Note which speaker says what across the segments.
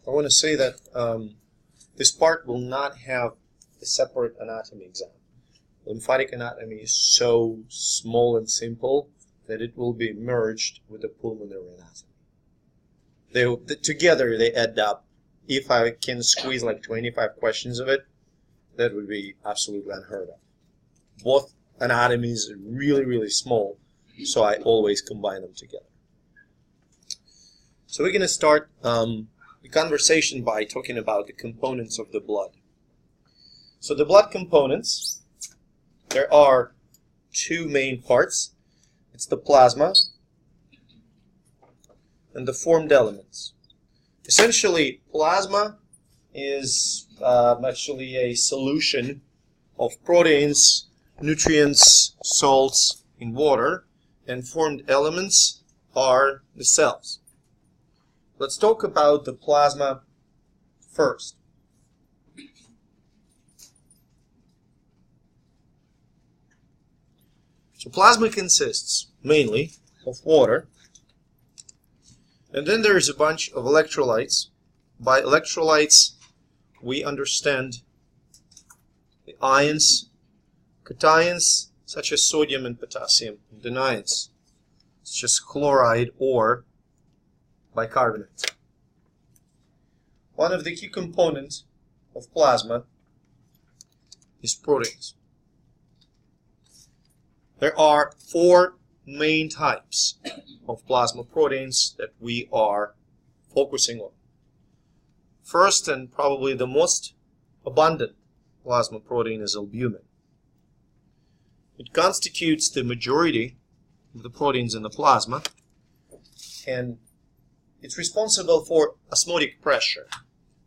Speaker 1: I want to say that this part will not have a separate anatomy exam. Lymphatic anatomy is so small and simple that it will be merged with the pulmonary anatomy. Together they add up. If I can squeeze like 25 questions of it, that would be absolutely unheard of. Both anatomies are really, really small, so I always combine them together. So we're going to start the conversation by talking about the components of the blood. So the blood components, there are two main parts. It's the plasma and the formed elements. Essentially, plasma is actually a solution of proteins, nutrients, salts in water, and formed elements are the cells. Let's talk about the plasma first. So plasma consists mainly of water, and then there is a bunch of electrolytes. By electrolytes, we understand the ions, cations, such as sodium and potassium, and the anions, such as chloride or bicarbonate. One of the key components of plasma is proteins. There are four main types of plasma proteins that we are focusing on. First, and probably the most abundant plasma protein, is albumin. It constitutes the majority of the proteins in the plasma, and it's responsible for osmotic pressure.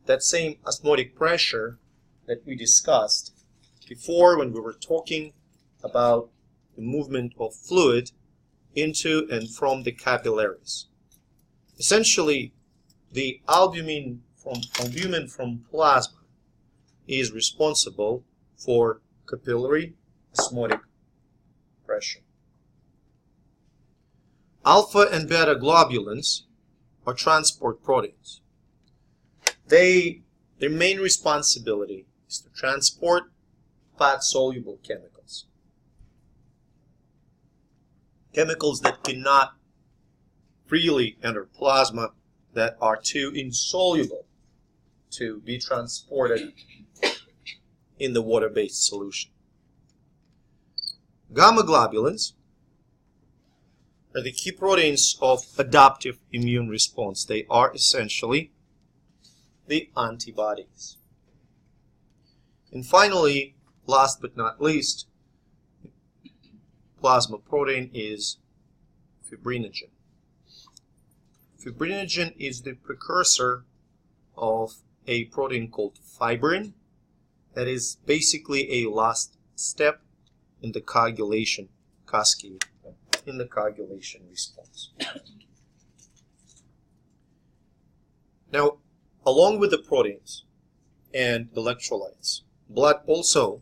Speaker 1: That same osmotic pressure that we discussed before when we were talking about the movement of fluid into and from the capillaries. Essentially, the albumin from plasma is responsible for capillary osmotic pressure. Alpha and beta globulins are transport proteins. Their main responsibility is to transport fat-soluble chemicals. Chemicals that cannot freely enter plasma, that are too insoluble to be transported in the water-based solution. Gamma globulins are the key proteins of adaptive immune response. They are essentially the antibodies. And finally, last but not least, plasma protein is fibrinogen. Fibrinogen is the precursor of a protein called fibrin that is basically a last step in the coagulation cascade, in the coagulation response. Now, along with the proteins and electrolytes, blood also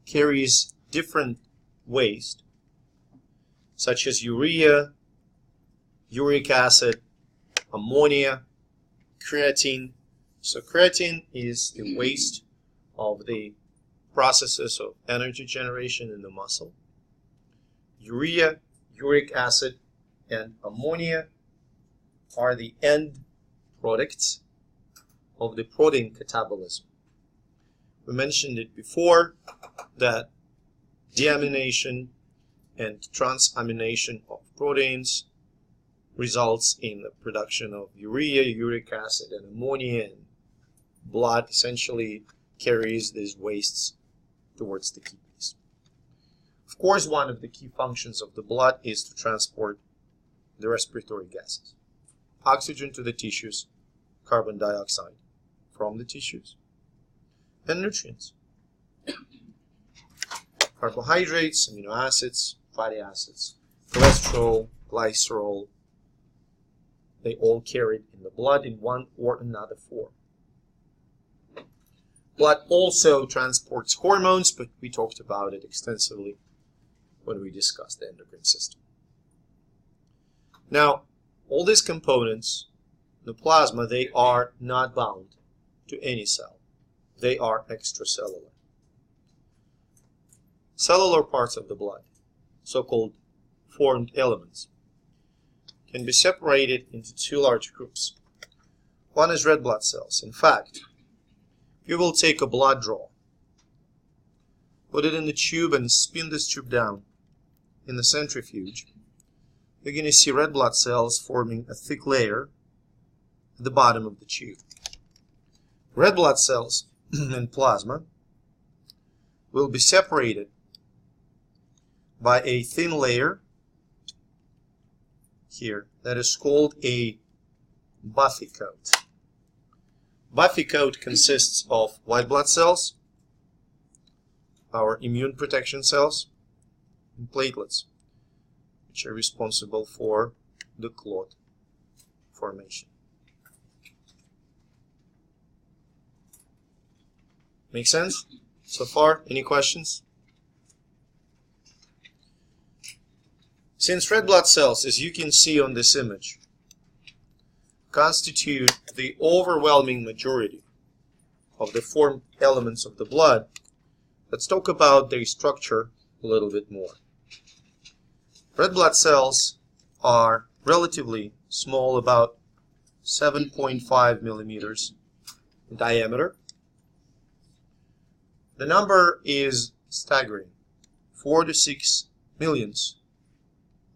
Speaker 1: carries different waste, such as urea, uric acid, ammonia, creatine. So creatine is the waste of the processes of energy generation in the muscle. Urea, uric acid, and ammonia are the end products of the protein catabolism. We mentioned it before that deamination and transamination of proteins results in the production of urea, uric acid, and ammonia, and blood essentially carries these wastes towards the kidneys. Of course, one of the key functions of the blood is to transport the respiratory gases. Oxygen to the tissues, carbon dioxide from the tissues, and nutrients. Carbohydrates, amino acids, fatty acids, cholesterol, glycerol, they all carried in the blood in one or another form. Blood also transports hormones, but we talked about it extensively when we discussed the endocrine system. Now, all these components the plasma, they are not bound to any cell. They are extracellular. Cellular parts of the blood, so-called formed elements, can be separated into two large groups. One is red blood cells. In fact, if you will take a blood draw, put it in the tube and spin this tube down in the centrifuge, you're going to see red blood cells forming a thick layer at the bottom of the tube. Red blood cells in plasma will be separated by a thin layer here that is called a buffy coat. Buffy coat consists of white blood cells, our immune protection cells, and platelets, which are responsible for the clot formation. Make sense so far? Any questions? Since red blood cells, as you can see on this image, constitute the overwhelming majority of the formed elements of the blood, let's talk about their structure a little bit more. Red blood cells are relatively small, about 7.5 millimeters in diameter. The number is staggering, 4 to 6 millions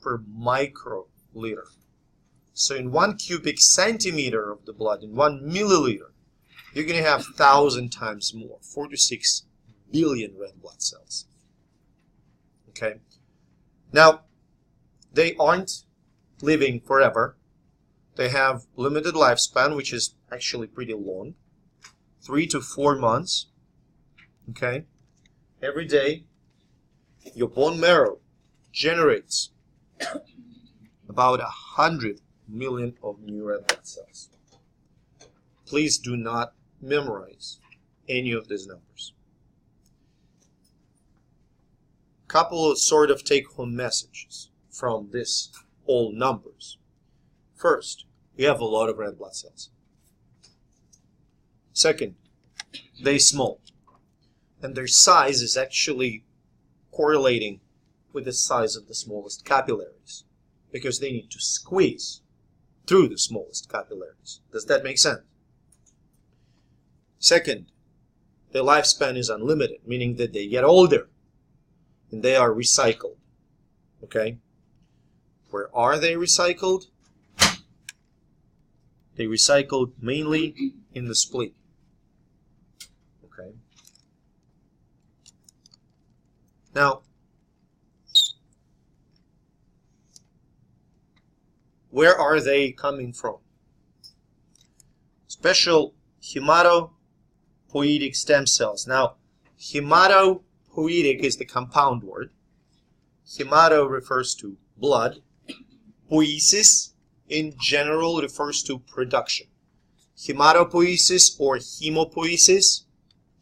Speaker 1: per microliter. So in 1 cubic centimeter of the blood, in 1 milliliter, you're going to have 1,000 times more, 4 to 6 billion red blood cells. Okay? Now, they aren't living forever. They have limited lifespan, which is actually pretty long, 3 to 4 months. Okay? Every day, your bone marrow generates about 100 million of new red blood cells. Please do not memorize any of these numbers. Couple of sort of take-home messages from this all numbers. First, you have a lot of red blood cells. Second, they're small, and their size is actually correlating with the size of the smallest capillaries, because they need to squeeze through the smallest capillaries. Does that make sense? Second, their lifespan is unlimited, meaning that they get older and they are recycled. Okay? Where are they recycled? They recycled mainly in the spleen. Okay? Now, where are they coming from? Special hematopoietic stem cells. Now, hematopoietic is the compound word. Hemato refers to blood. Poiesis in general refers to production. Hematopoiesis or hemopoiesis,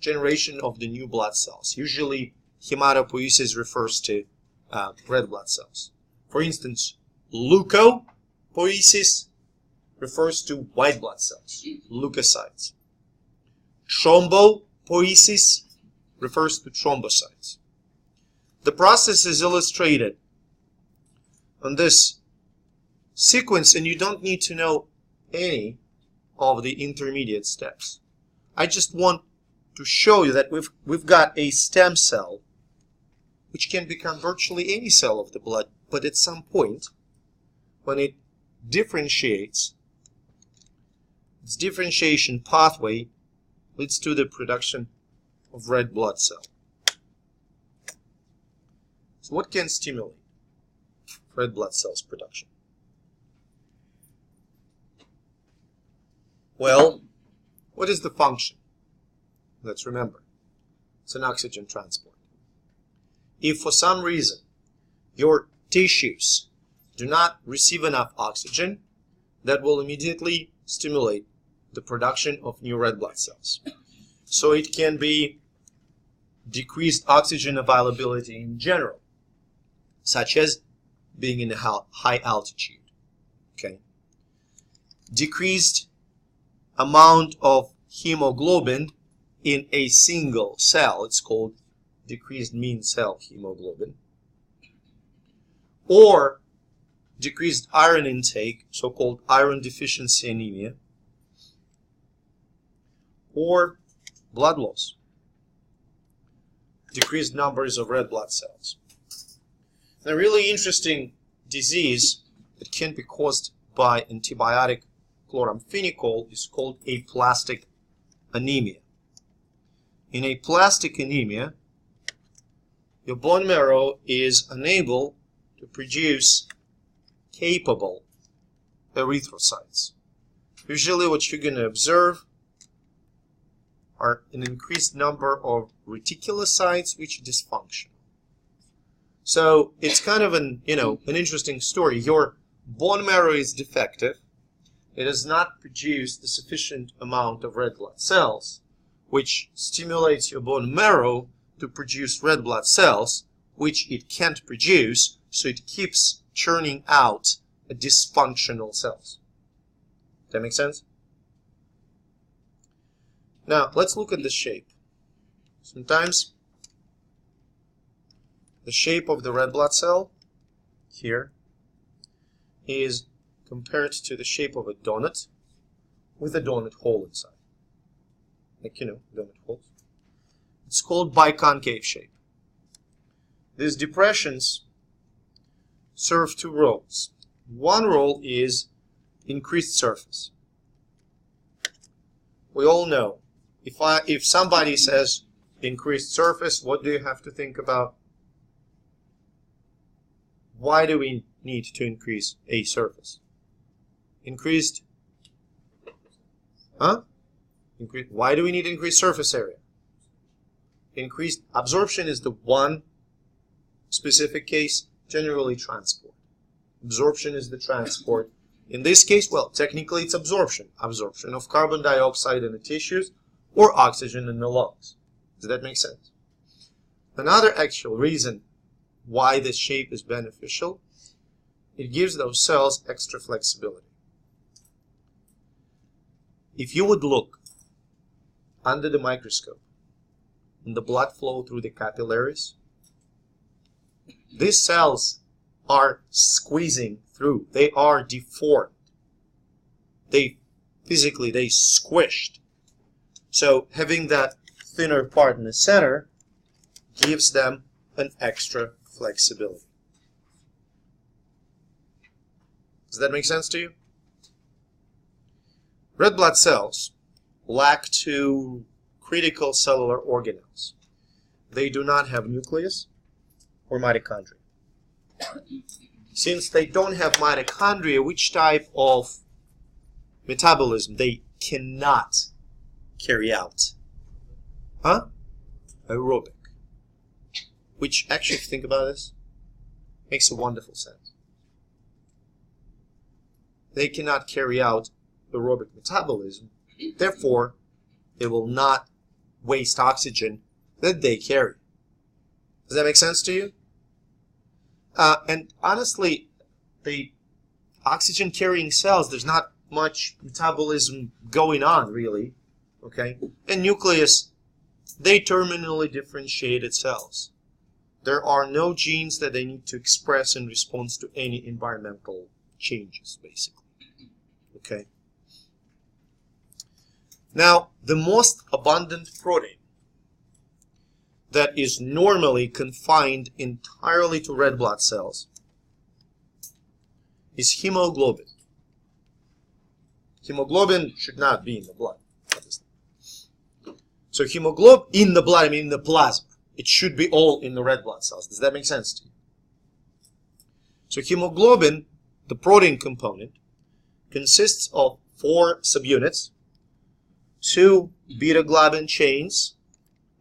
Speaker 1: generation of the new blood cells. Usually, hematopoiesis refers to red blood cells. For instance, leukopoiesis refers to white blood cells, leukocytes. Thrombopoiesis refers to thrombocytes. The process is illustrated on this sequence, and you don't need to know any of the intermediate steps. I just want to show you that we've got a stem cell which can become virtually any cell of the blood, but at some point, when it differentiates, its differentiation pathway leads to the production of red blood cell. So what can stimulate red blood cells production? Well, what is the function? Let's remember, it's an oxygen transport. If for some reason your tissues do not receive enough oxygen, that will immediately stimulate the production of new red blood cells. So it can be decreased oxygen availability in general, such as being in a high altitude. Okay. decreased amount of hemoglobin in a single cell. It's called decreased mean cell hemoglobin. Or decreased iron intake, so-called iron deficiency anemia. Or blood loss, decreased numbers of red blood cells. And a really interesting disease that can be caused by antibiotic chloramphenicol is called aplastic anemia. In aplastic anemia, your bone marrow is unable to produce capable erythrocytes. Usually what you're going to observe are an increased number of reticulocytes which are dysfunctional. So it's kind of an interesting story. Your bone marrow is defective. It does not produce the sufficient amount of red blood cells, which stimulates your bone marrow to produce red blood cells, which it can't produce, so it keeps churning out dysfunctional cells. Does that make sense? Now, let's look at the shape. Sometimes the shape of the red blood cell here is compared to the shape of a donut with a donut hole inside. Like, donut holes. It's called biconcave shape. These depressions serve two roles. One role is increased surface. We all know, if somebody says increased surface, what do you have to think about? Why do we need to increase a surface? Increased, why do we need increased surface area? Increased absorption is the one specific case, generally transport. Absorption is the transport. In this case, well, technically it's absorption. Absorption of carbon dioxide in the tissues or oxygen in the lungs. Does that make sense? Another actual reason why this shape is beneficial, it gives those cells extra flexibility. If you would look under the microscope in the blood flow through the capillaries, these cells are squeezing through. They are deformed. They squished. So having that thinner part in the center gives them an extra flexibility. Does that make sense to you? Red blood cells lack two critical cellular organelles. They do not have nucleus or mitochondria. Since they don't have mitochondria, which type of metabolism they cannot carry out? Aerobic. Which, actually, if you think about this, makes a wonderful sense. They cannot carry out aerobic metabolism, therefore, they will not waste oxygen that they carry. Does that make sense to you? And honestly, the oxygen-carrying cells, there's not much metabolism going on, really. Okay? And nucleus, they terminally differentiated cells. There are no genes that they need to express in response to any environmental changes, basically. Okay? Now, the most abundant protein that is normally confined entirely to red blood cells is hemoglobin. Hemoglobin should not be in the blood, obviously. So hemoglobin in the blood, I mean in the plasma. It should be all in the red blood cells. Does that make sense to you? So hemoglobin, the protein component, consists of 4 subunits, 2 beta globin chains,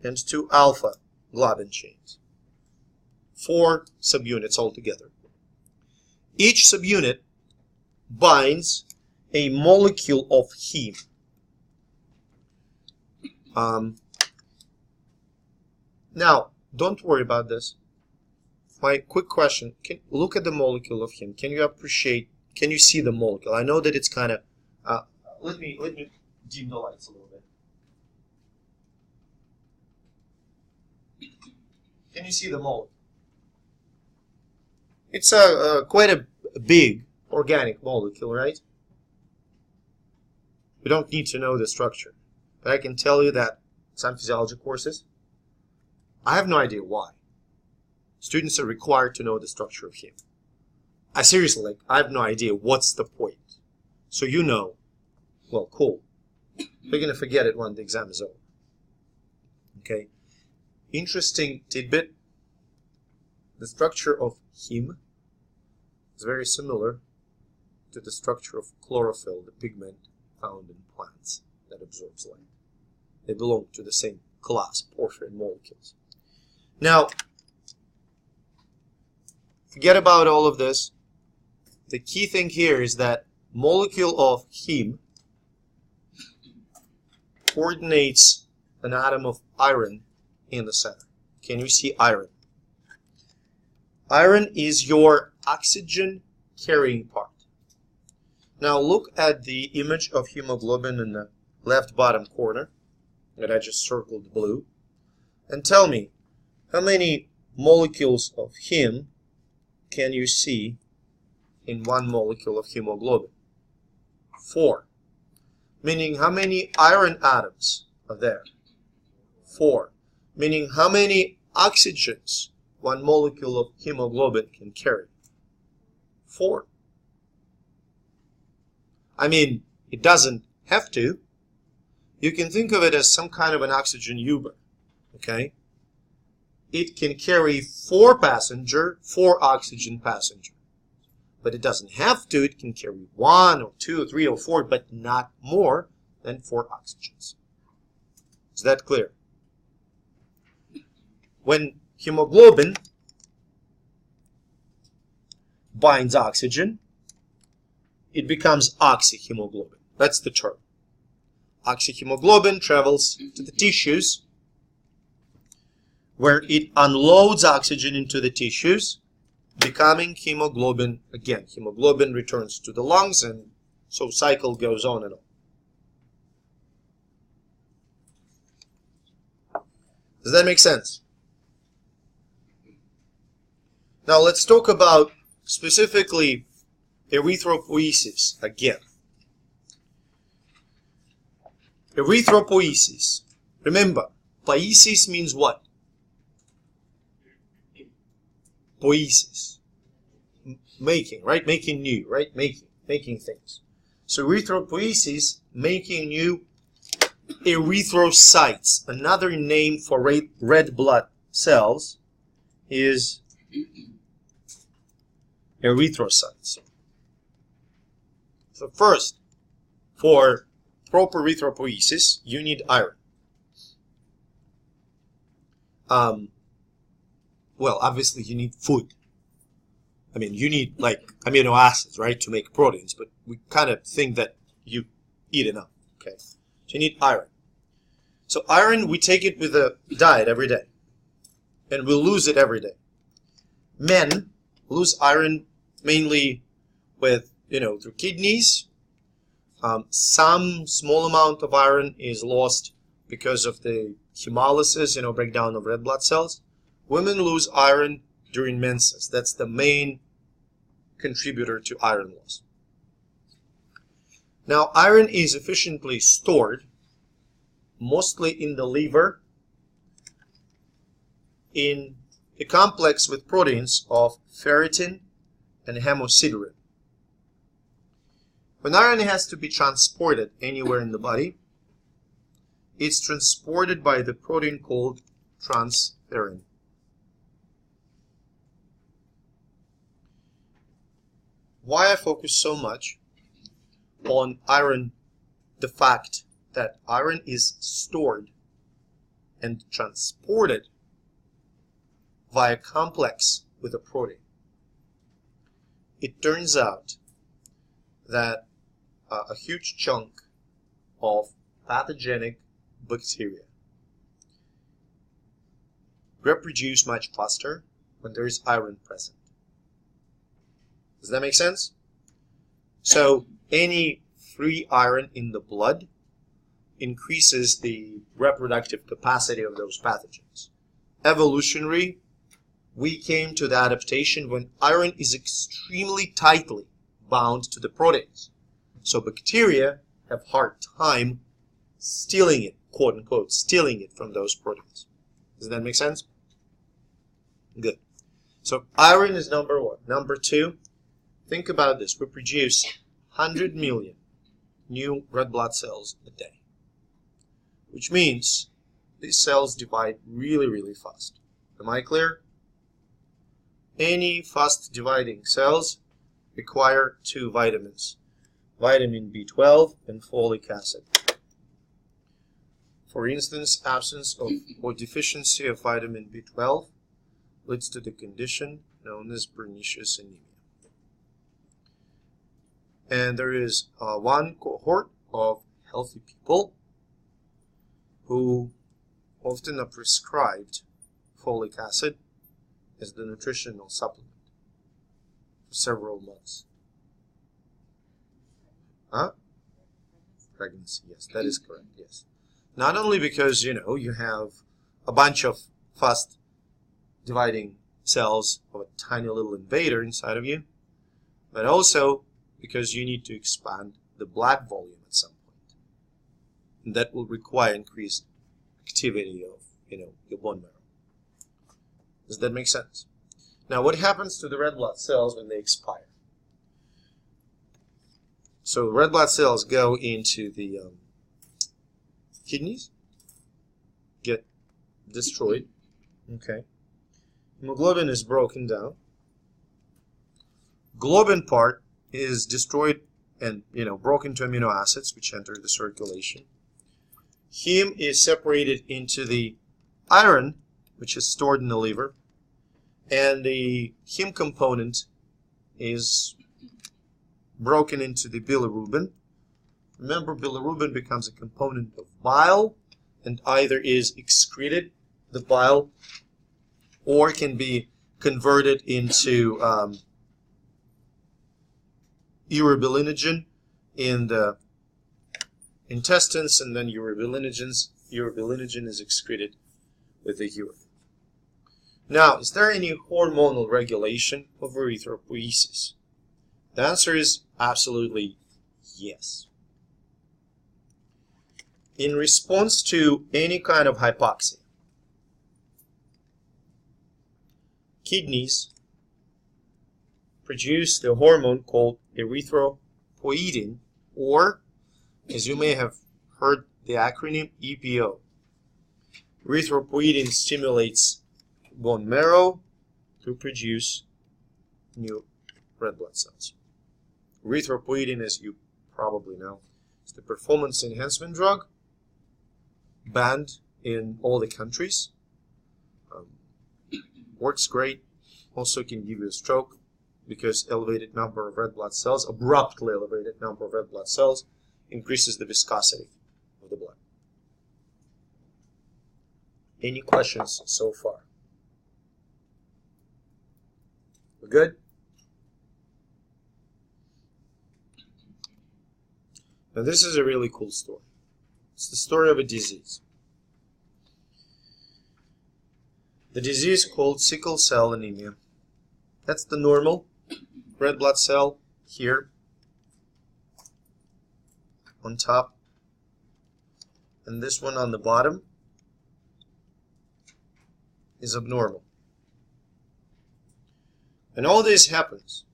Speaker 1: and 2 alpha globin chains. 4 subunits altogether. Each subunit binds a molecule of heme. Now, don't worry about this. My quick question, look at the molecule of heme. Can you see the molecule? I know that it's kind of Let me dim the lights a little bit. Can you see the molecule? It's quite a big organic molecule, right? We don't need to know the structure, but I can tell you that some physiology courses, I have no idea why. Students are required to know the structure of heme. I seriously, I have no idea what's the point. So you know, well, cool. We're going to forget it when the exam is over. Okay. Interesting tidbit. The structure of heme is very similar to the structure of chlorophyll, the pigment found in plants that absorbs light. They belong to the same class, porphyrin molecules. Now, forget about all of this. The key thing here is that molecule of heme coordinates an atom of iron in the center. Can you see iron? Iron is your oxygen carrying part. Now look at the image of hemoglobin in the left bottom corner that I just circled blue, and tell me how many molecules of heme can you see in one molecule of hemoglobin? 4. Meaning how many iron atoms are there? 4. Meaning how many oxygens one molecule of hemoglobin can carry? 4. I mean, it doesn't have to. You can think of it as some kind of an oxygen Uber, okay? It can carry 4 oxygen passenger. But it doesn't have to. It can carry 1 or 2 or 3 or 4, but not more than 4 oxygens. Is that clear? When hemoglobin binds oxygen, it becomes oxyhemoglobin. That's the term. Oxyhemoglobin travels to the tissues where it unloads oxygen into the tissues, becoming hemoglobin again. Hemoglobin returns to the lungs, and so cycle goes on and on. Does that make sense? Now let's talk about specifically erythropoiesis again. Erythropoiesis. Remember, poiesis means what? Poiesis. Making, right? Making new, right? Making things. So erythropoiesis, making new erythrocytes. Another name for red blood cells is erythrocytes. So first, for proper erythropoiesis, you need iron. Well, obviously you need food. I mean, you need like amino acids, right, to make proteins, but we kind of think that you eat enough, okay? So you need iron. So iron, we take it with a diet every day, and we'll lose it every day. Men lose iron mainly with, through kidneys. Some small amount of iron is lost because of the hemolysis, breakdown of red blood cells. Women lose iron during menses. That's the main contributor to iron loss. Now, iron is efficiently stored mostly in the liver in a complex with proteins of ferritin and hemosiderin. When iron has to be transported anywhere in the body, it's transported by the protein called transferrin. Why I focus so much on iron, the fact that iron is stored and transported via complex with a protein. It turns out that a huge chunk of pathogenic bacteria reproduce much faster when there is iron present. Does that make sense? So any free iron in the blood increases the reproductive capacity of those pathogens. Evolutionary, we came to the adaptation when iron is extremely tightly bound to the proteins. So bacteria have hard time stealing it, quote unquote, stealing it from those proteins. Does that make sense? Good. So iron is number one. Number two, think about this. We produce 100 million new red blood cells a day, which means these cells divide really, really fast. Am I clear? Any fast dividing cells require two vitamins, vitamin B12 and folic acid. For instance, absence of or deficiency of vitamin B12 leads to the condition known as pernicious anemia. And there is one cohort of healthy people who often are prescribed folic acid as the nutritional supplement for several months. Huh? Pregnancy, yes, that is correct, yes. Not only because, you have a bunch of fast dividing cells of a tiny little invader inside of you, but also because you need to expand the blood volume at some point. And that will require increased activity of, your bone marrow. Does that make sense? Now, what happens to the red blood cells when they expire? So red blood cells go into the kidneys, get destroyed. Okay. Hemoglobin is broken down. Globin part is destroyed and broken to amino acids which enter the circulation. Heme is separated into the iron, which is stored in the liver, and the heme component is broken into the bilirubin. Remember, bilirubin becomes a component of bile and either is excreted, the bile, or can be converted into urobilinogen in the intestines, and then urobilinogen is excreted with the urine. Now, is there any hormonal regulation of erythropoiesis? The answer is absolutely yes. In response to any kind of hypoxia, kidneys produce the hormone called erythropoietin, or, as you may have heard the acronym, EPO. Erythropoietin stimulates bone marrow to produce new red blood cells. Erythropoietin, as you probably know, is the performance enhancement drug banned in all the countries. Works great. Also can give you a stroke because elevated number of red blood cells, abruptly elevated number of red blood cells, increases the viscosity of the blood. Any questions so far? We're good? Now this is a really cool story. It's the story of a disease. The disease called sickle cell anemia. That's the normal red blood cell here on top, and this one on the bottom is abnormal. And all this happens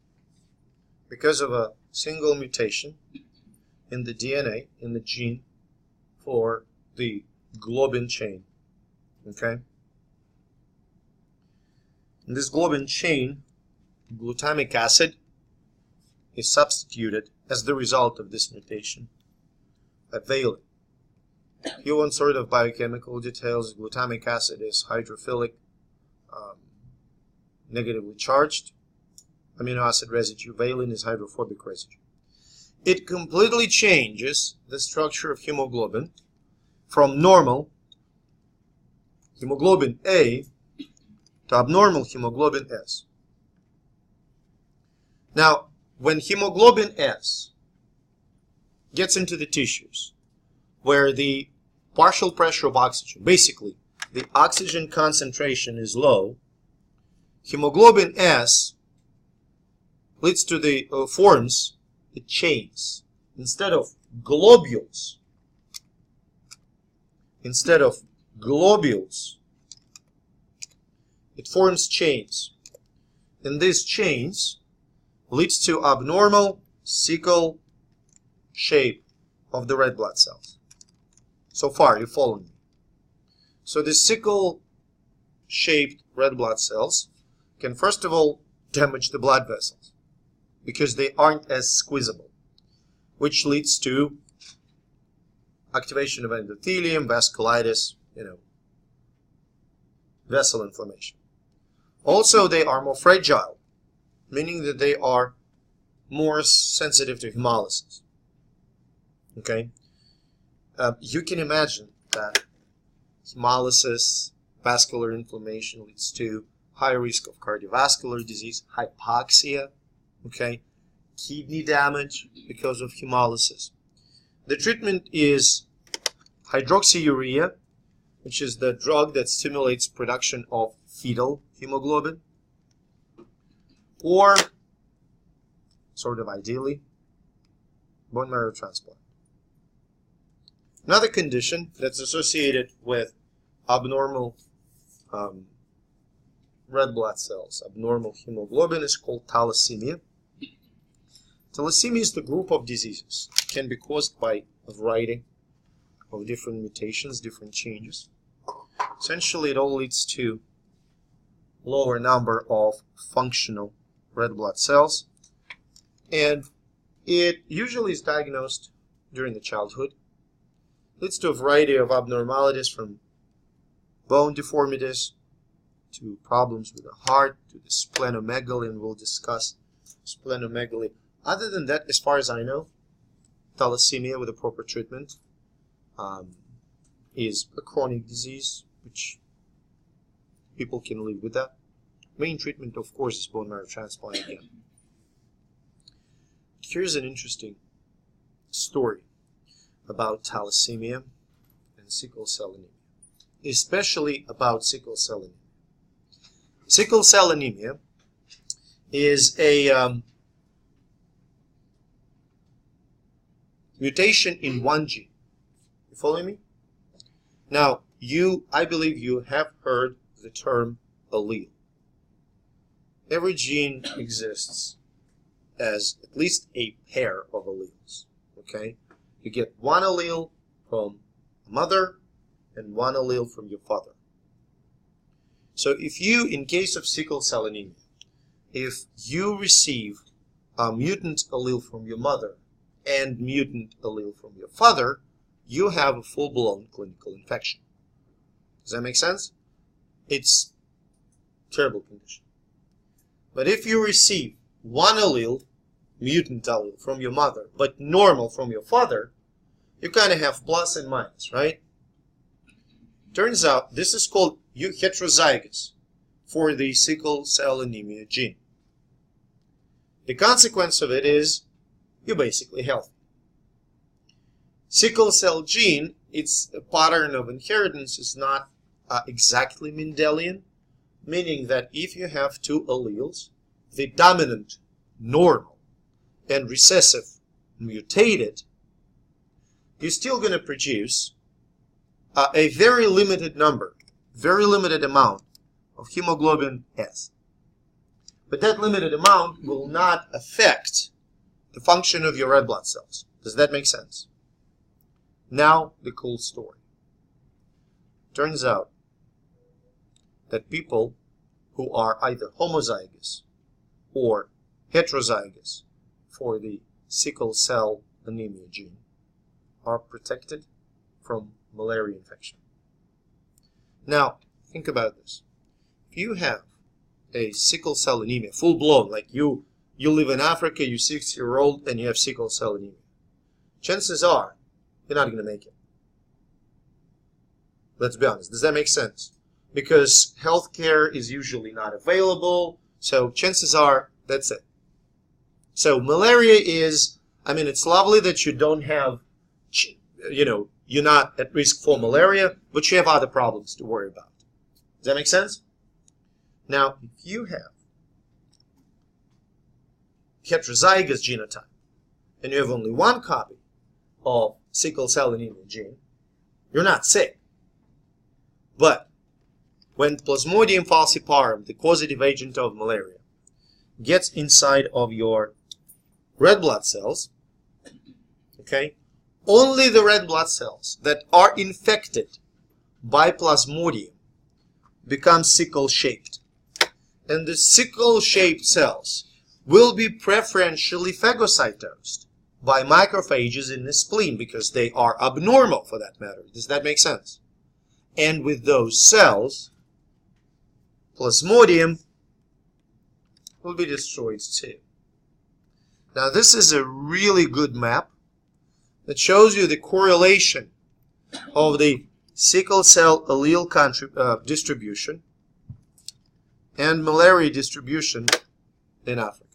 Speaker 1: because of a single mutation in the DNA, in the gene for the globin chain. Okay? In this globin chain, glutamic acid is substituted as the result of this mutation by valine. If you want sort of biochemical details, glutamic acid is hydrophilic, negatively charged amino acid residue. Valine is hydrophobic residue. It completely changes the structure of hemoglobin from normal hemoglobin A to abnormal hemoglobin S. Now, when hemoglobin S gets into the tissues where the partial pressure of oxygen, basically the oxygen concentration is low, hemoglobin S leads to the forms the chains. Instead of globules, it forms chains. And these chains leads to abnormal sickle shape of the red blood cells. So far, you follow me? So the sickle-shaped red blood cells can first of all damage the blood vessels because they aren't as squeezable, which leads to activation of endothelium, vasculitis, vessel inflammation. Also, they are more fragile, meaning that they are more sensitive to hemolysis. Okay? You can imagine that hemolysis, vascular inflammation leads to higher risk of cardiovascular disease, hypoxia, okay, kidney damage because of hemolysis. The treatment is hydroxyurea, which is the drug that stimulates production of fetal hemoglobin, or, sort of ideally, bone marrow transplant. Another condition that's associated with abnormal red blood cells, abnormal hemoglobin, is called thalassemia. Thalassemia is the group of diseases. It can be caused by a variety of different mutations, different changes. Essentially, it all leads to lower number of functional red blood cells, and it usually is diagnosed during the childhood. It leads to a variety of abnormalities, from bone deformities to problems with the heart to the splenomegaly, and we'll discuss splenomegaly. Other than that, as far as I know, thalassemia with a proper treatment is a chronic disease, which people can live with that. Main treatment, of course, is bone marrow transplant again. Here's an interesting story about thalassemia and sickle cell anemia, especially about sickle cell anemia. Sickle cell anemia is a mutation in one gene. You follow me? Now, I believe you have heard the term allele. Every gene exists as at least a pair of alleles. Okay? You get one allele from a mother and one allele from your father. So if you, in case of sickle cell anemia, if you receive a mutant allele from your mother and mutant allele from your father, you have a full-blown clinical infection. Does that make sense? It's a terrible condition. But if you receive one allele, mutant allele, from your mother, but normal from your father, you kind of have plus and minus, right? Turns out this is called heterozygous for the sickle cell anemia gene. The consequence of it is you're basically healthy. Sickle cell gene, its pattern of inheritance is not exactly Mendelian, meaning that if you have two alleles, the dominant, normal, and recessive mutated, you're still going to produce a very limited number, very limited amount of hemoglobin S. But that limited amount will not affect the function of your red blood cells. Does that make sense? Now, the cool story. Turns out that people who are either homozygous or heterozygous for the sickle cell anemia gene are protected from malaria infection. Now, think about this. If you have a sickle cell anemia, full-blown, like you live in Africa, you're 6-year-old, and you have sickle cell anemia, chances are you're not going to make it. Let's be honest. Does that make sense? Because healthcare is usually not available, so chances are that's it. So malaria is I mean, it's lovely that you don't have, you're not at risk for malaria, but you have other problems to worry about. Does that make sense? Now, if you have heterozygous genotype and you have only one copy of sickle cell anemia gene, you're not sick. But when Plasmodium falciparum, the causative agent of malaria, gets inside of your red blood cells, okay, only the red blood cells that are infected by Plasmodium become sickle-shaped. And the sickle-shaped cells will be preferentially phagocytosed by macrophages in the spleen because they are abnormal, for that matter. Does that make sense? And with those cells, Plasmodium will be destroyed too. Now, this is a really good map that shows you the correlation of the sickle cell allele distribution and malaria distribution in Africa.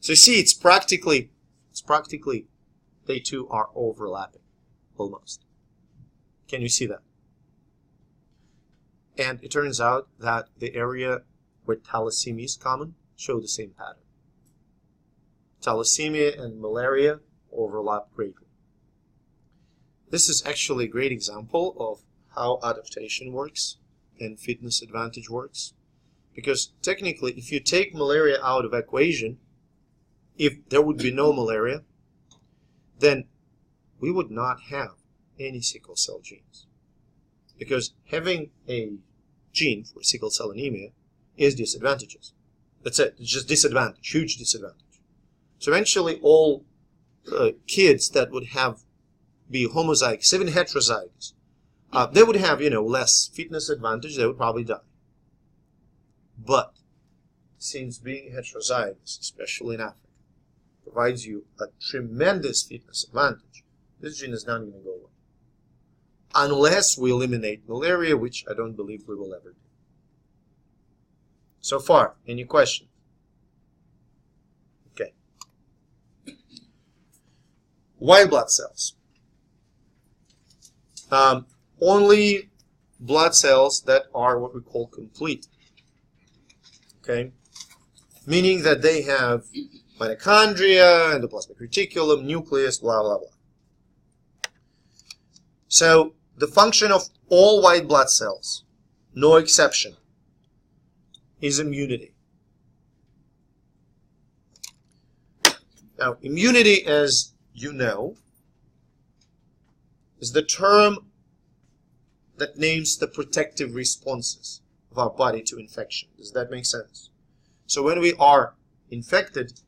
Speaker 1: So you see, it's practically they two are overlapping almost. Can you see that? And it turns out that the area where thalassemia is common show the same pattern. Thalassemia and malaria overlap greatly. This is actually a great example of how adaptation works and fitness advantage works. Because technically, if you take malaria out of equation, if there would be no malaria, then we would not have any sickle cell genes. Because having a gene for sickle cell anemia is disadvantageous. That's it. It's just disadvantage, huge disadvantage. So eventually all kids that would be homozygous, even heterozygous, they would have, less fitness advantage. They would probably die. But since being heterozygous, especially in Africa, provides you a tremendous fitness advantage, this gene is not going to go away. Unless we eliminate malaria, which I don't believe we will ever do. So far, any questions? Okay. White blood cells. Only blood cells that are what we call complete. Okay? Meaning that they have mitochondria, endoplasmic reticulum, nucleus, blah, blah, blah. So, the function of all white blood cells, no exception, is immunity. Now, immunity, as you know, is the term that names the protective responses of our body to infection. Does that make sense? So when we are infected,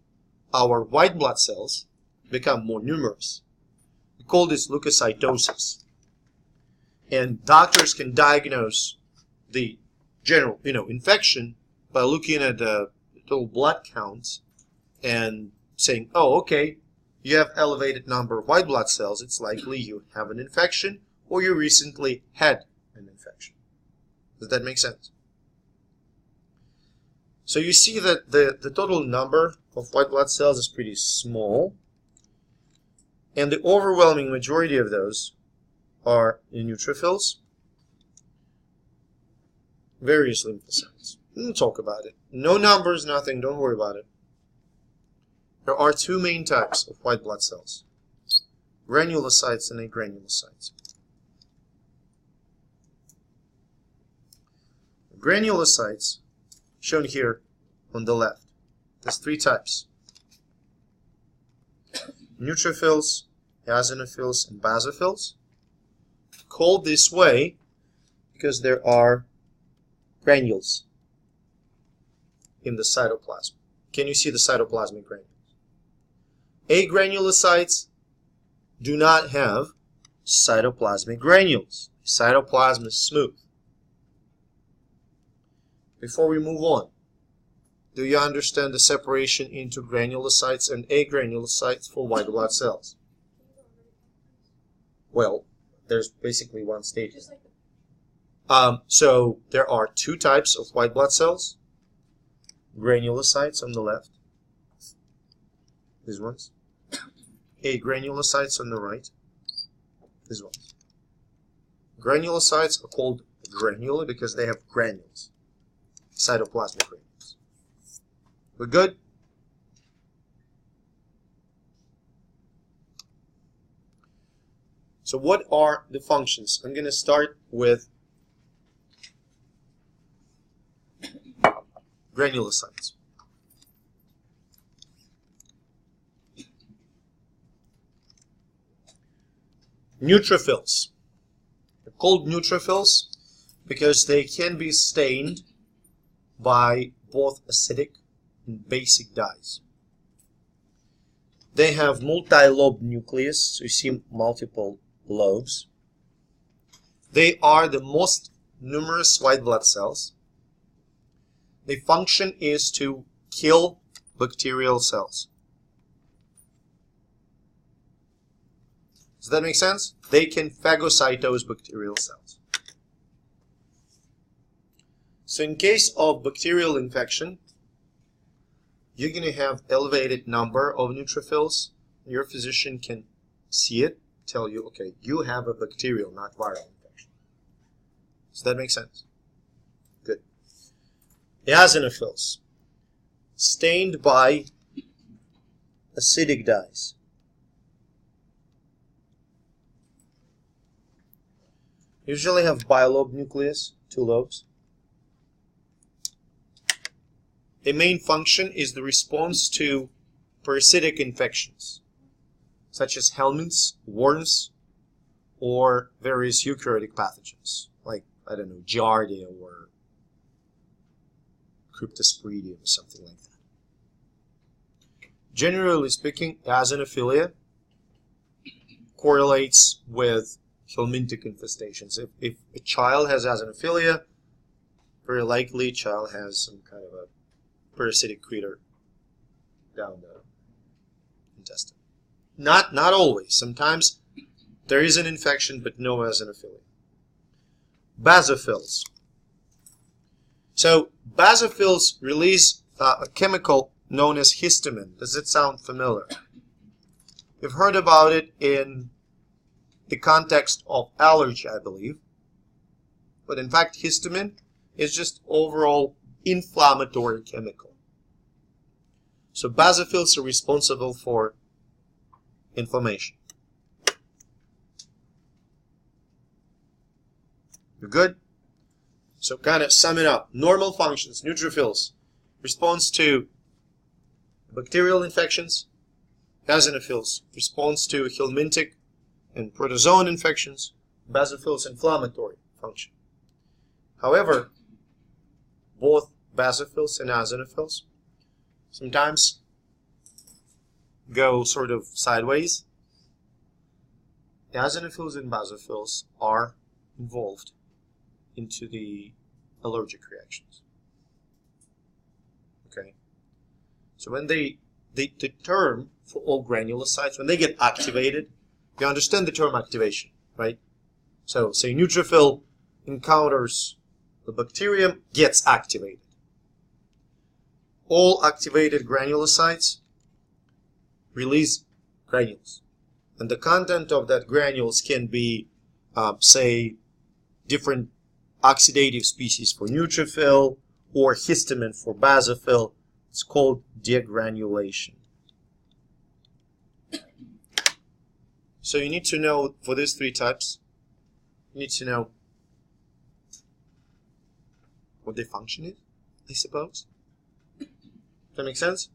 Speaker 1: our white blood cells become more numerous. We call this leukocytosis. And doctors can diagnose the general, infection by looking at the total blood counts and saying, oh, okay, you have elevated number of white blood cells. It's likely you have an infection or you recently had an infection. Does that make sense? So you see that the total number of white blood cells is pretty small. And the overwhelming majority of those are in neutrophils, various lymphocytes. We'll talk about it. No numbers, nothing, don't worry about it. There are two main types of white blood cells, granulocytes and agranulocytes. Granulocytes, shown here on the left, there's three types. Neutrophils, eosinophils, and basophils. Called this way because there are granules in the cytoplasm. Can you see the cytoplasmic granules? Agranulocytes do not have cytoplasmic granules. Cytoplasm is smooth. Before we move on, do you understand the separation into granulocytes and agranulocytes for white blood cells? Well, there's basically one stage. So there are two types of white blood cells. Granulocytes on the left, these ones, granulocytes on the right. These ones. Granulocytes are called granular because they have granules, cytoplasmic granules. We're good? So what are the functions? I'm going to start with granulocytes. Neutrophils. They're called neutrophils because they can be stained by both acidic and basic dyes. They have multi-lobed nucleus, so you see multiple lobes. They are the most numerous white blood cells. Their function is to kill bacterial cells. Does that make sense? They can phagocytose bacterial cells. So in case of bacterial infection, you're going to have elevated number of neutrophils. Your physician can see it, tell you, okay, you have a bacterial, not viral infection. Does that make sense? Good. Eosinophils, stained by acidic dyes. Usually have bilobe nucleus, 2 lobes. The main function is the response to parasitic infections, such as helminths, worms, or various eukaryotic pathogens, like, I don't know, Giardia or Cryptosporidium or something like that. Generally speaking, eosinophilia correlates with helminthic infestations. If a child has eosinophilia, very likely a child has some kind of a parasitic critter down the intestine. Not always. Sometimes there is an infection but no eosinophilia. Basophils. So basophils release a chemical known as histamine. Does it sound familiar? You've heard about it in the context of allergy, I believe. But in fact, histamine is just overall inflammatory chemical. So basophils are responsible for inflammation. You good? So kind of sum it up. Normal functions, neutrophils, response to bacterial infections. Eosinophils, response to helminthic and protozoan infections. Basophils, inflammatory function. However, both basophils and eosinophils sometimes go sort of sideways. Eosinophils and basophils are involved into the allergic reactions. Okay, so when the term for all granulocytes, when they get activated, you understand the term activation, right? So say neutrophil encounters the bacterium, gets activated. All activated granulocytes release granules. And the content of that granules can be, say, different oxidative species for neutrophil or histamine for basophil. It's called degranulation. So you need to know, for these 3 types, you need to know what their function is, I suppose. Does that make sense?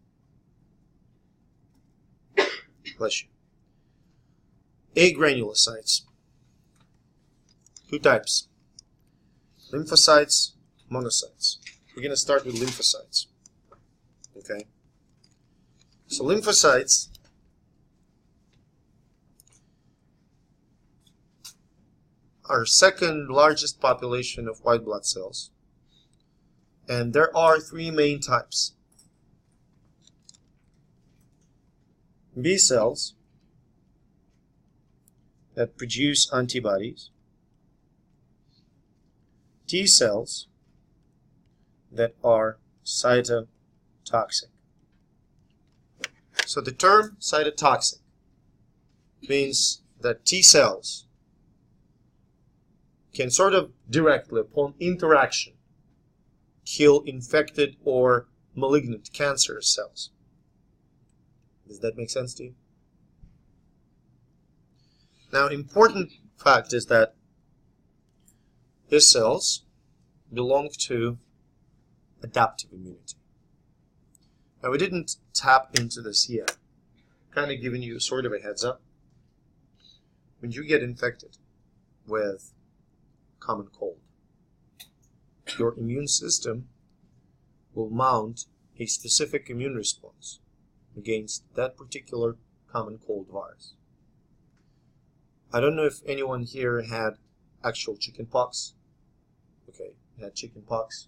Speaker 1: Bless you. Agranulocytes. 2 types. Lymphocytes, monocytes. We're going to start with lymphocytes. Okay? So lymphocytes are second largest population of white blood cells. And there are 3 main types. B cells that produce antibodies. T cells that are cytotoxic. So the term cytotoxic means that T cells can sort of directly, upon interaction, kill infected or malignant cancerous cells. Does that make sense to you? Now, important fact is that these cells belong to adaptive immunity. Now, we didn't tap into this yet. Kind of giving you sort of a heads up. When you get infected with common cold, your immune system will mount a specific immune response against that particular common cold virus. I don't know if anyone here had actual chickenpox. Okay, had chickenpox.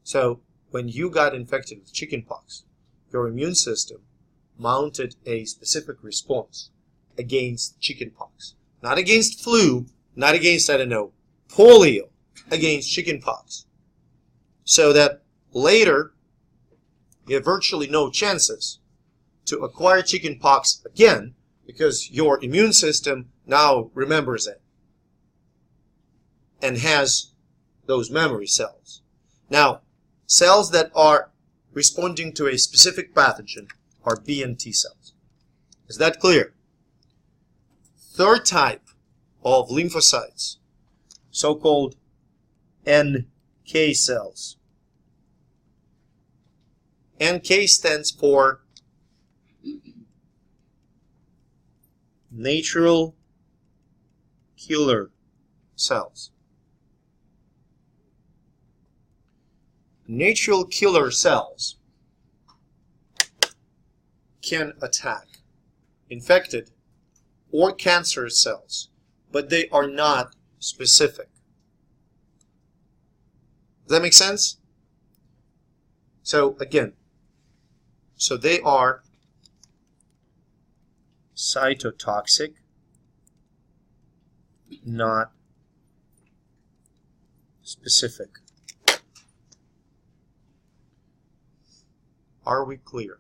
Speaker 1: So when you got infected with chickenpox, your immune system mounted a specific response against chickenpox. Not against flu, not against, I don't know, polio, against chickenpox. So that later, you have virtually no chances to acquire chickenpox again because your immune system now remembers it and has those memory cells. Now, cells that are responding to a specific pathogen are B and T cells. Is that clear? Third type of lymphocytes, so-called NK cells. NK stands for natural killer cells. Natural killer cells can attack infected or cancerous cells, but they are not specific. Does that make sense? So again, so they are cytotoxic, not specific. Are we clear?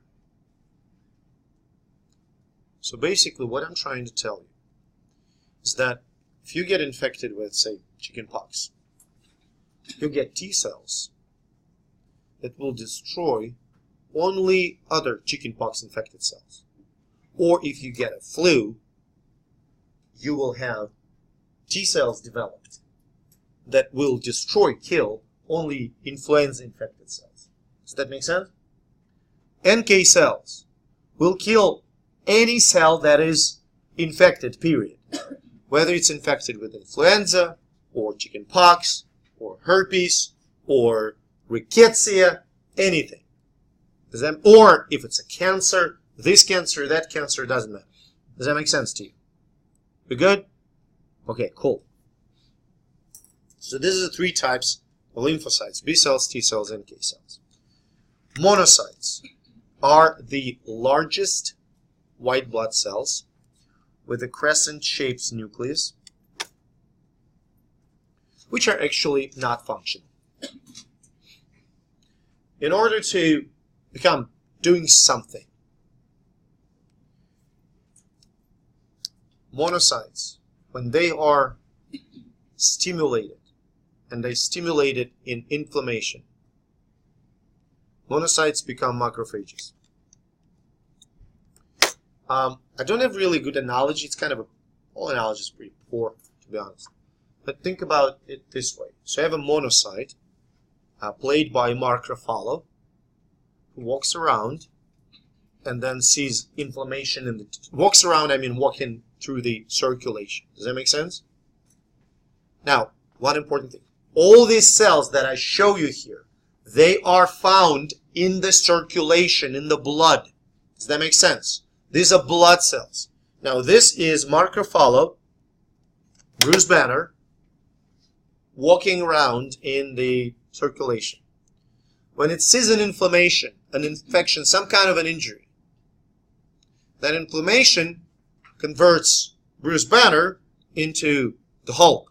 Speaker 1: So basically what I'm trying to tell you is that if you get infected with, say, chickenpox, you get T cells that will destroy only other chickenpox infected cells. Or if you get a flu, you will have T cells developed that will destroy, kill only influenza infected cells. Does that make sense? NK cells will kill any cell that is infected, period. Whether it's infected with influenza, or chickenpox, or herpes, or rickettsia, anything. Or if it's a cancer, this cancer, that cancer, doesn't matter. Does that make sense to you? We good? Okay, cool. So this is the three types of lymphocytes: B cells, T cells, NK cells. Monocytes are the largest white blood cells with a crescent-shaped nucleus, which are actually not functional. In order to become doing something, monocytes, when they are stimulated, and they stimulate it in inflammation, monocytes become macrophages. I don't have really good analogy. It's kind of all analogy is pretty poor, to be honest. But think about it this way. So I have a monocyte played by Mark Ruffalo, who walks around and then sees inflammation in the... Walks around, I mean walking through the circulation. Does that make sense? Now, one important thing. All these cells that I show you here, they are found in the circulation, in the blood. Does that make sense? These are blood cells. Now, this is Mark Ruffalo, Bruce Banner, walking around in the circulation. When it sees an inflammation, an infection, some kind of an injury, that inflammation converts Bruce Banner into the Hulk.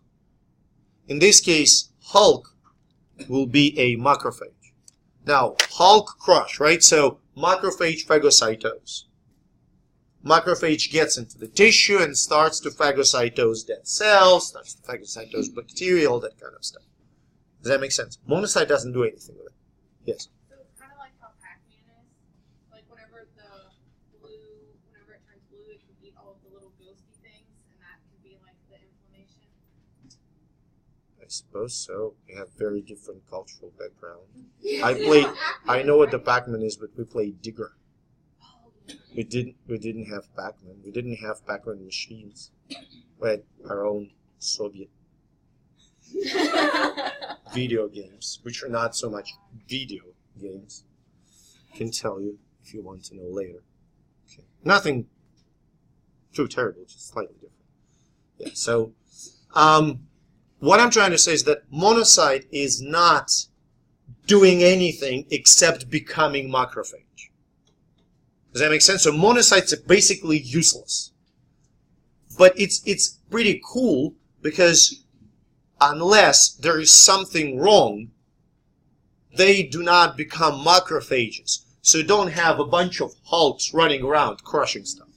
Speaker 1: In this case, Hulk will be a macrophage. Now, Hulk crush, right? So, macrophage phagocytose. macrophage gets into the tissue and starts to phagocytose dead cells, starts to phagocytose bacteria, all that kind of stuff. Does that make sense? Monocyte doesn't do anything with it. Yes?
Speaker 2: So it's kind of like how Pac-Man is. Like whenever it turns blue, it can eat all of the little ghosty things, and that can be like the inflammation.
Speaker 1: I suppose so. We have very different cultural background.
Speaker 2: Yeah.
Speaker 1: I know what the Pac-Man is, but we played Digger. We didn't have Pac-Man. We didn't have Pac-Man machines. We had our own Soviet video games, which are not so much video games. I can tell you if you want to know later. Okay. Nothing too terrible, just slightly different. Yeah. So, what I'm trying to say is that monocyte is not doing anything except becoming macrophage. Does that make sense? So monocytes are basically useless. But it's pretty cool because unless there is something wrong, they do not become macrophages. So you don't have a bunch of hulks running around crushing stuff.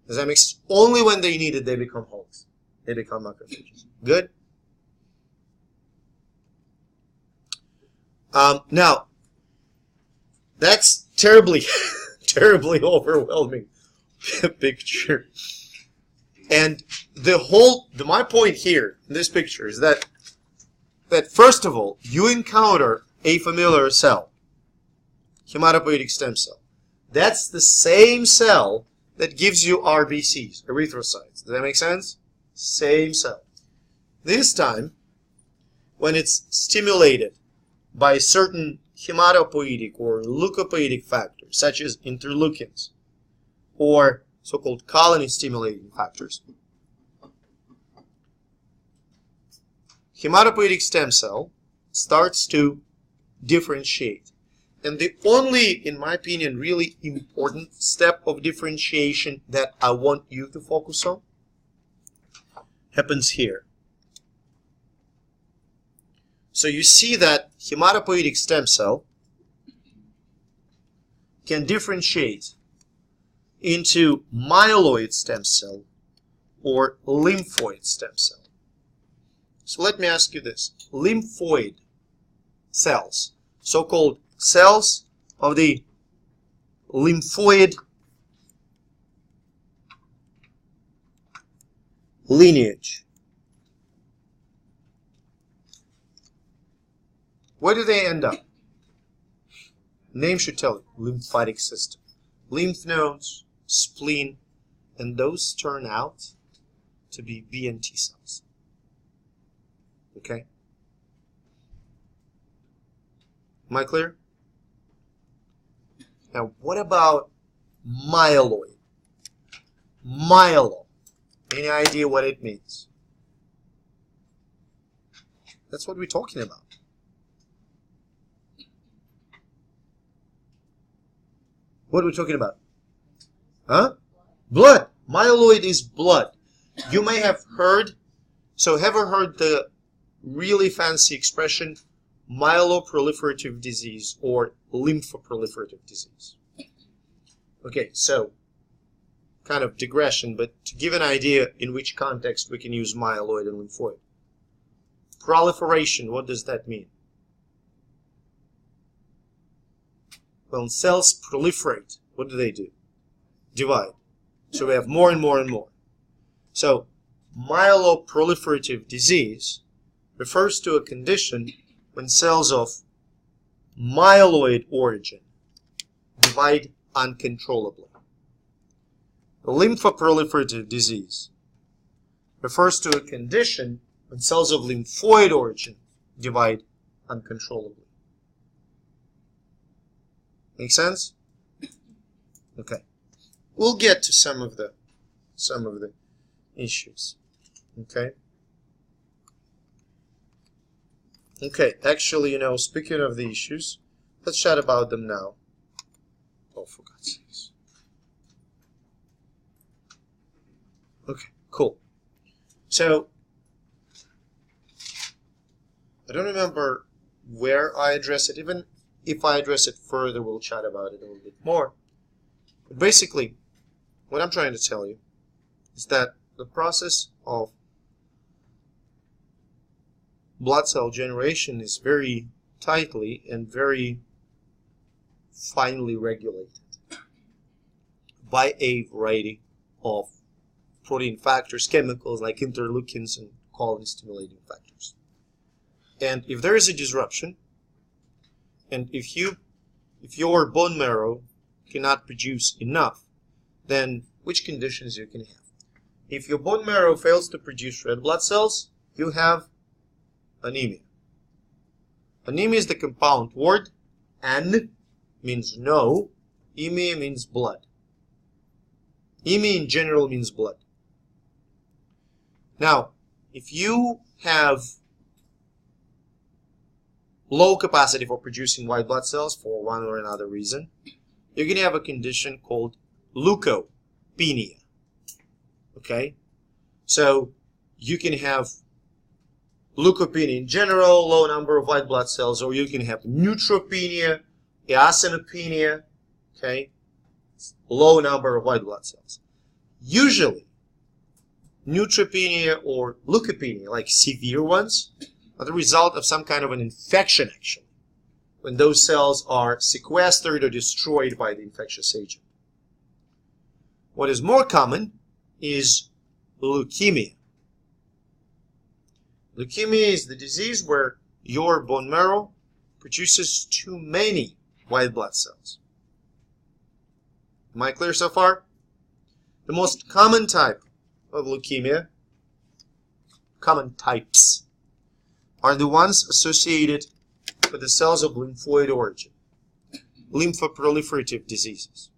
Speaker 1: Does that make sense? Only when they need it, they become hulks. They become macrophages. Good? Now, that's terribly overwhelming picture. And my point here in this picture is that first of all, you encounter a familiar cell, hematopoietic stem cell. That's the same cell that gives you RBCs, erythrocytes. Does that make sense? Same cell. This time, when it's stimulated by certain hematopoietic or leukopoietic factors, such as interleukins, or so-called colony-stimulating factors, hematopoietic stem cell starts to differentiate. And the only, in my opinion, really important step of differentiation that I want you to focus on happens here. So you see that hematopoietic stem cell can differentiate into myeloid stem cell or lymphoid stem cell. So let me ask you this. Lymphoid cells, so-called cells of the lymphoid lineage. Where do they end up? Name should tell you. Lymphatic system. Lymph nodes, spleen, and those turn out to be B and T cells. Okay? Am I clear? Now, what about myeloid? Myelo. Any idea what it means? That's what we're talking about. What are we talking about? Huh? Blood. Myeloid is blood. You may have heard, so have you heard the really fancy expression myeloproliferative disease or lymphoproliferative disease? Okay, so kind of digression, but to give an idea in which context we can use myeloid and lymphoid. Proliferation, what does that mean? When cells proliferate, what do? Divide. So we have more and more and more. So myeloproliferative disease refers to a condition when cells of myeloid origin divide uncontrollably. Lymphoproliferative disease refers to a condition when cells of lymphoid origin divide uncontrollably. Make sense? Okay. We'll get to some of the issues. Okay. Okay. Actually, speaking of the issues, let's chat about them now. Oh, for God's sakes. Okay. Cool. So I don't remember where I address it. Even if I address it further, we'll chat about it a little bit more. But basically, what I'm trying to tell you is that the process of blood cell generation is very tightly and very finely regulated by a variety of protein factors, chemicals like interleukins and colony stimulating factors. And if there is a disruption, and if your bone marrow cannot produce enough, then which conditions you can have? If your bone marrow fails to produce red blood cells, you have anemia. Anemia is the compound word. An means no. Emia means blood. Emia in general means blood. Now, if you have low capacity for producing white blood cells for one or another reason, you're going to have a condition called leukopenia. Okay? So, you can have leukopenia in general, low number of white blood cells, or you can have neutropenia, eosinopenia, okay? Low number of white blood cells. Usually, neutropenia or leukopenia, like severe ones, are the result of some kind of an infection, actually, when those cells are sequestered or destroyed by the infectious agent. What is more common is leukemia. Leukemia is the disease where your bone marrow produces too many white blood cells. Am I clear so far? The most common type of leukemia, common types, are the ones associated with the cells of lymphoid origin, lymphoproliferative diseases.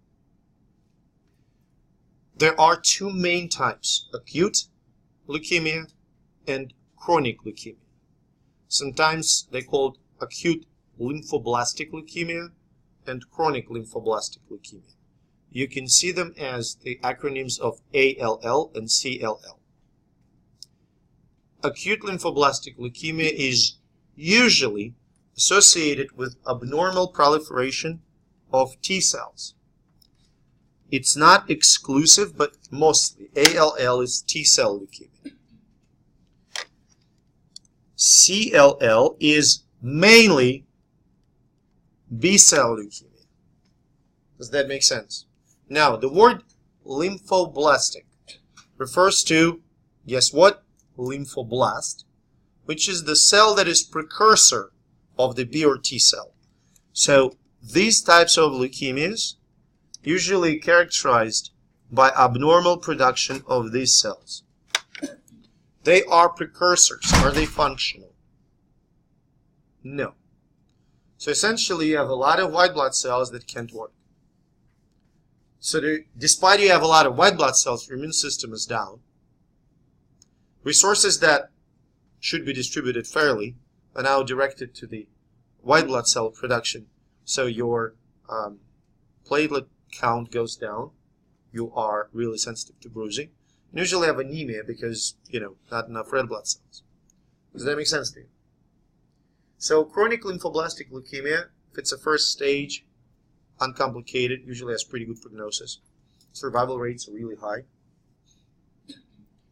Speaker 1: There are two main types, acute leukemia and chronic leukemia. Sometimes they called acute lymphoblastic leukemia and chronic lymphoblastic leukemia. You can see them as the acronyms of ALL and CLL. Acute lymphoblastic leukemia is usually associated with abnormal proliferation of T cells. It's not exclusive, but mostly ALL is T cell leukemia. CLL is mainly B cell leukemia. Does that make sense? Now, the word lymphoblastic refers to, guess what? Lymphoblast, which is the cell that is precursor of the B or T cell. So, these types of leukemias usually characterized by abnormal production of these cells. They are precursors. Are they functional? No. So essentially you have a lot of white blood cells that can't work. So despite you have a lot of white blood cells, your immune system is down. Resources that should be distributed fairly are now directed to the white blood cell production. So your platelet count goes down. You are really sensitive to bruising. You usually have anemia because, not enough red blood cells. Does that make sense to you? So chronic lymphoblastic leukemia, if it's a first stage, uncomplicated, usually has pretty good prognosis. Survival rates are really high.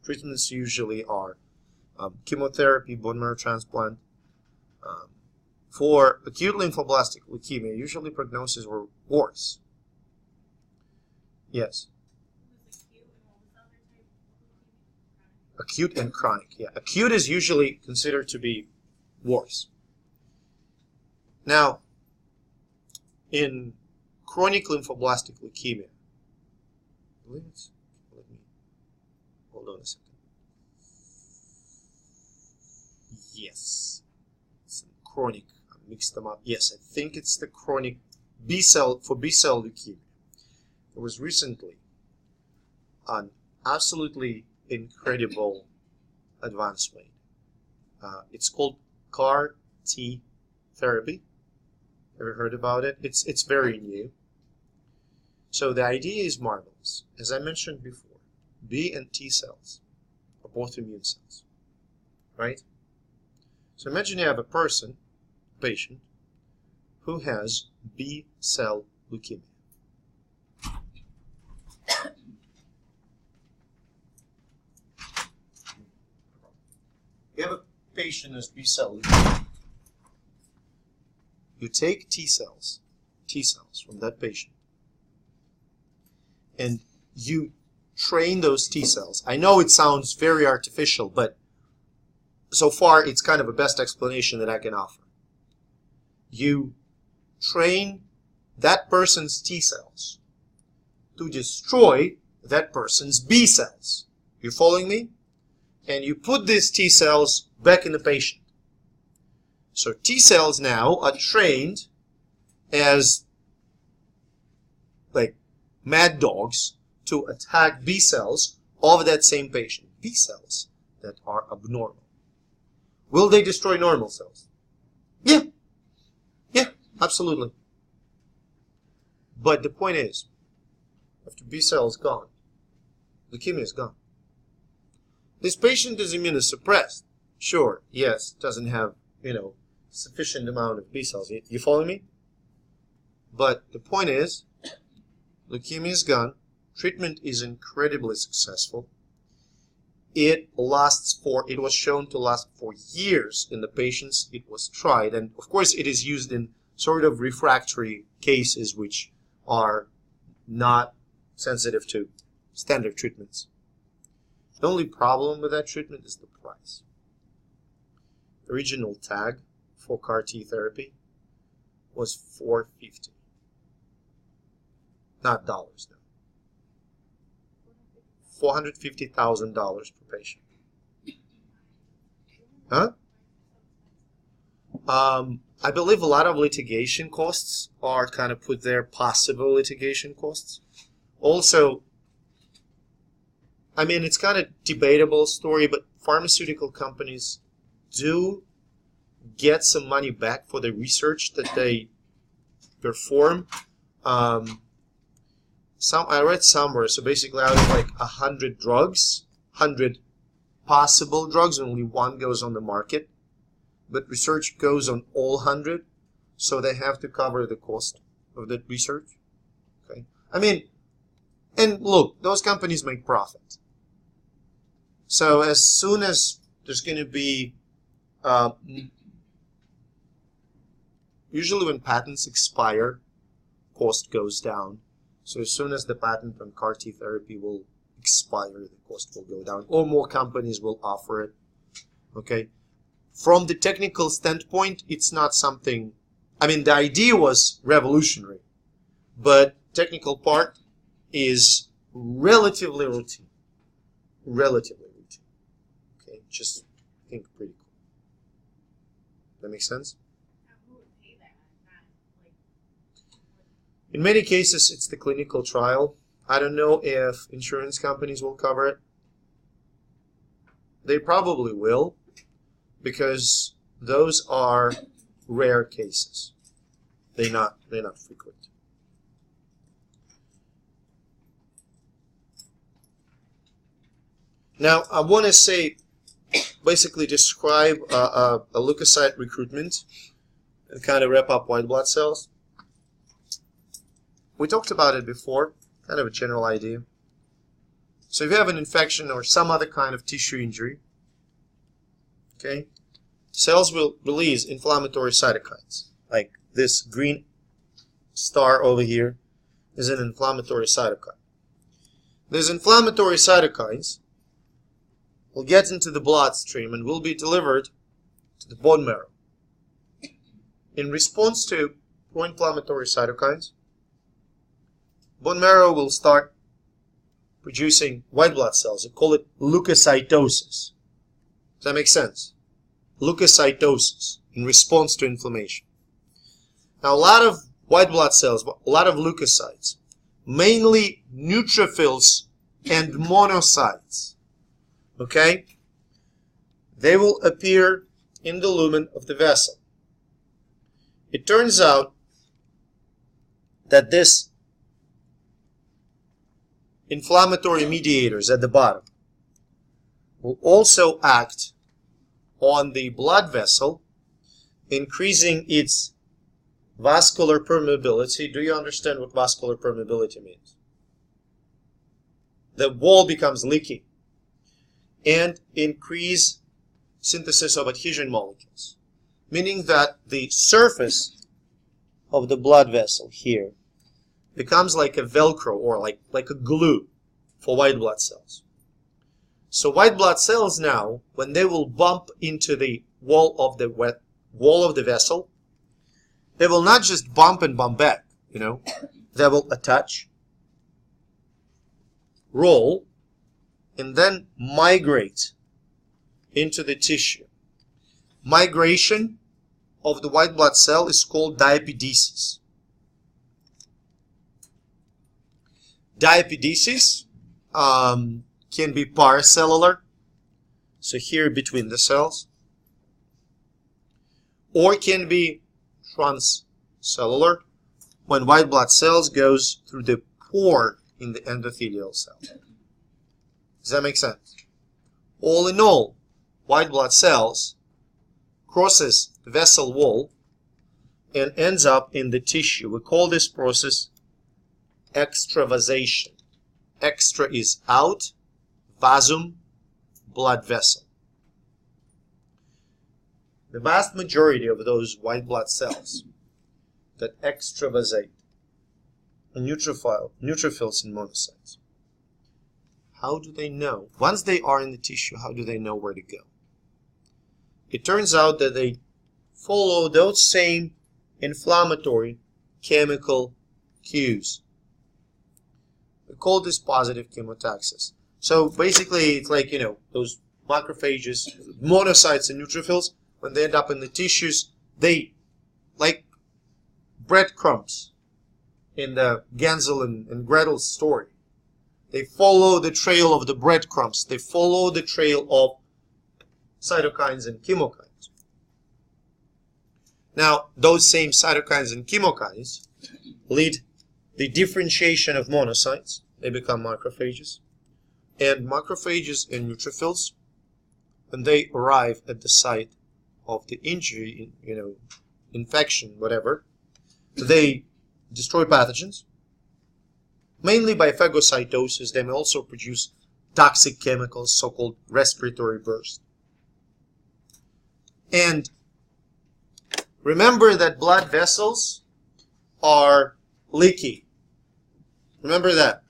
Speaker 1: Treatments usually are chemotherapy, bone marrow transplant. For acute lymphoblastic leukemia, usually prognosis were worse. Yes. Acute and chronic, yeah. Acute is usually considered to be worse. Now, in chronic lymphoblastic leukemia, let me hold on a second. Yes, it's chronic. I mixed them up. Yes, I think it's the chronic B cell leukemia. There was recently an absolutely incredible advance made. It's called CAR T therapy. Ever heard about it? It's very new. So the idea is marvelous. As I mentioned before, B and T cells are both immune cells, right? So imagine you have a patient, who has B cell leukemia. You have a patient who's B-cell leukemia. You take T cells from that patient, and you train those T cells. I know it sounds very artificial, but so far it's kind of the best explanation that I can offer. You train that person's T cells to destroy that person's B cells. You following me? And you put these T cells back in the patient. So T cells now are trained as like mad dogs to attack B cells of that same patient. B cells that are abnormal. Will they destroy normal cells? Yeah. Yeah, absolutely. But the point is, after B cell is gone, leukemia is gone. This patient is immunosuppressed. Sure, yes, doesn't have, sufficient amount of B cells. You follow me? But the point is, leukemia is gone. Treatment is incredibly successful. It was shown to last for years in the patients it was tried. And of course, it is used in sort of refractory cases which are not sensitive to standard treatments. The only problem with that treatment is the price. The original tag for CAR T therapy was $450. Not dollars, no. $450,000 per patient. Huh? I believe a lot of litigation costs are kind of put there, possible litigation costs. Also, I mean, it's kind of debatable story, but pharmaceutical companies do get some money back for the research that they perform. I read somewhere, so basically out of like 100 drugs, 100 possible drugs, only one goes on the market. But research goes on all 100, so they have to cover the cost of that research. Okay, I mean, and look, those companies make profit. So as soon as there's going to be, usually when patents expire, cost goes down. So as soon as the patent on CAR T therapy will expire, the cost will go down, or more companies will offer it. Okay. From the technical standpoint, it's not something, I mean, the idea was revolutionary, but technical part is relatively routine. Relatively routine. Okay, just think pretty cool. That makes sense?
Speaker 2: Who would pay that?
Speaker 1: In many cases, it's the clinical trial. I don't know if insurance companies will cover it. They probably will, because those are rare cases. They're not frequent. Now, I want to say, basically describe a leukocyte recruitment and kind of wrap up white blood cells. We talked about it before, kind of a general idea. So if you have an infection or some other kind of tissue injury, okay, cells will release inflammatory cytokines. Like this green star over here is an inflammatory cytokine. These inflammatory cytokines will get into the bloodstream and will be delivered to the bone marrow. In response to pro-inflammatory cytokines, bone marrow will start producing white blood cells. They call it leukocytosis. Does that make sense? Leukocytosis in response to inflammation. Now, a lot of white blood cells, a lot of leukocytes, mainly neutrophils and monocytes, okay, they will appear in the lumen of the vessel. It turns out that this inflammatory mediators at the bottom will also act on the blood vessel, increasing its vascular permeability. Do you understand what vascular permeability means? The wall becomes leaky, and increase synthesis of adhesion molecules, meaning that the surface of the blood vessel here becomes like a Velcro or like a glue for white blood cells. So white blood cells now, when they will bump into the wall of the vessel, they will not just bump and bump back, you know. They will attach, roll, and then migrate into the tissue. Migration of the white blood cell is called diapedesis. Diapedesis can be paracellular, so here between the cells, or can be transcellular, when white blood cells goes through the pore in the endothelial cell. Does that make sense? All in all, white blood cells crosses the vessel wall and ends up in the tissue. We call this process extravasation. Extra is out, vasum, blood vessel. The vast majority of those white blood cells that extravasate are neutrophils and monocytes. How do they know? Once they are in the tissue, how do they know where to go? It turns out that they follow those same inflammatory chemical cues. We call this positive chemotaxis. So basically, it's like, you know, those macrophages, monocytes and neutrophils, when they end up in the tissues, they, like breadcrumbs in the Gensel and Gretel story, they follow the trail of the breadcrumbs. They follow the trail of cytokines and chemokines. Now, those same cytokines and chemokines lead the differentiation of monocytes. They become macrophages. And macrophages and neutrophils, when they arrive at the site of the injury, you know, infection, whatever, they destroy pathogens. Mainly by phagocytosis, they may also produce toxic chemicals, so-called respiratory burst. And remember that blood vessels are leaky. Remember that.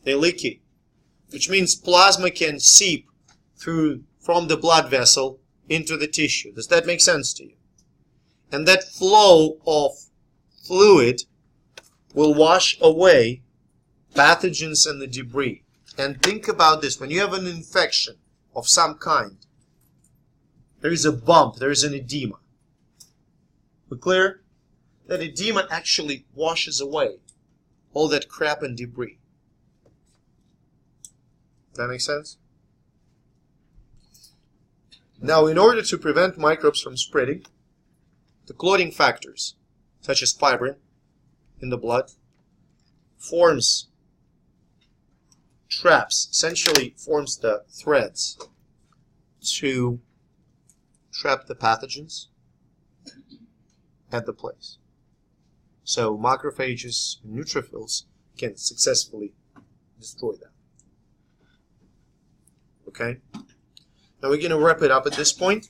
Speaker 1: They're leaky, which means plasma can seep from the blood vessel into the tissue. Does that make sense to you? And that flow of fluid will wash away pathogens and the debris. And think about this. When you have an infection of some kind, there is a bump, there is an edema. We clear? That edema actually washes away all that crap and debris. That makes sense? Now, in order to prevent microbes from spreading, the clotting factors, such as fibrin in the blood, forms traps, essentially forms the threads to trap the pathogens at the place. So macrophages and neutrophils can successfully destroy that. Okay? Now we're going to wrap it up at this point.